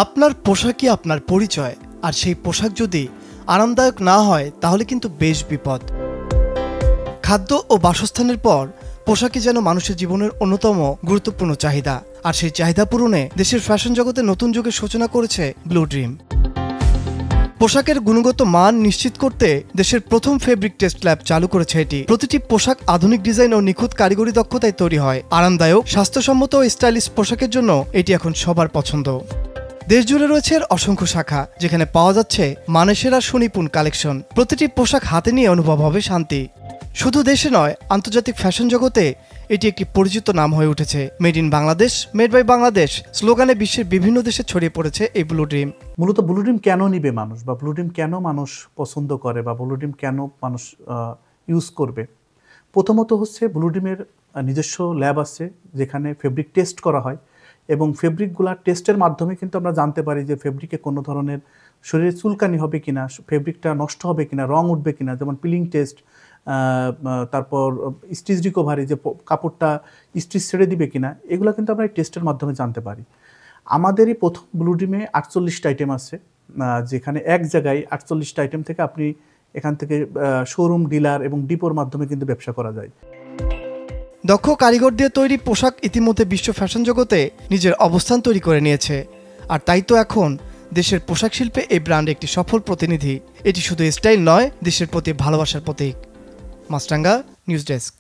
আপনার পোশাকই আপনার পরিচয়, আর সেই পোশাক যদি আরামদায়ক না হয় তাহলে কিন্তু বেশ বিপদ। খাদ্য ও বাসস্থানের পর পোশাকই যেন মানুষের জীবনের অন্যতম গুরুত্বপূর্ণ চাহিদা, আর সেই চাহিদা পূরণে দেশের ফ্যাশন জগতে নতুন যুগের সূচনা করেছে ব্লু ড্রিম। পোশাকের গুণগত মান নিশ্চিত করতে দেশের প্রথম ফেব্রিক টেস্ট ল্যাব চালু করেছে এটি। প্রতিটি পোশাক আধুনিক ডিজাইন ও নিখুঁত কারিগরি দক্ষতায় তৈরি হয়। আরামদায়ক, স্বাস্থ্যসম্মত ও স্টাইলিশ পোশাকের জন্য এটি এখন সবার পছন্দ। দেশ জুড়ে রয়েছে এর অসংখ্য শাখা, যেখানে পাওয়া যাচ্ছে মানের সেরা সুনিপুণ কালেকশন। প্রতিটি পোশাক হাতে নিয়ে অনুভব হবে শান্তি। শুধু দেশে নয়, আন্তর্জাতিক ফ্যাশন জগতে এটি একটি পরিচিত নাম হয়ে উঠেছে। Made in Bangladesh, made by Bangladesh স্লোগানে বিশ্বের বিভিন্ন দেশে ছড়িয়ে পড়েছে এই ব্লু ড্রিম। মূলত ব্লু ড্রিম কেন নিবে মানুষ, বা ব্লু ড্রিম কেন মানুষ পছন্দ করে, বা ব্লু ড্রিম কেন মানুষ ইউজ করবে? প্রথমত হচ্ছে ব্লু ড্রিমের নিজস্ব ল্যাব আছে, যেখানে ফেব্রিক টেস্ট করা হয়, এবং ফেব্রিকগুলা টেস্টের মাধ্যমে কিন্তু আমরা জানতে পারি যে ফেব্রিকে কোনো ধরনের শরীরে চুলকানি হবে কিনা, ফেব্রিকটা নষ্ট হবে কিনা, রং উঠবে কিনা, যেমন পিলিং টেস্ট, তারপর স্টিচ রিকভারি, যে কাপড়টা স্টিচ ছেড়ে দিবে কিনা, এগুলো কিন্তু আমরা এই টেস্টের মাধ্যমে জানতে পারি। আমাদেরই প্রথম ব্লু ড্রিমে 48টা আইটেম আছে, যেখানে এক জায়গায় 48টা আইটেম থেকে আপনি এখান থেকে শোরুম, ডিলার এবং ডিপোর মাধ্যমে কিন্তু ব্যবসা করা যায়। দক্ষ কারিগর দিয়ে তৈরি পোশাক ইতিমধ্যে বিশ্ব ফ্যাশন জগতে নিজের অবস্থান তৈরি করে নিয়েছে, আর তাই তো এখন দেশের পোশাক শিল্পে এই ব্র্যান্ড একটি সফল প্রতিনিধি। এটি শুধু স্টাইল নয়, দেশের প্রতি ভালোবাসার প্রতীক। মাছরাঙ্গা নিউজ ডেস্ক।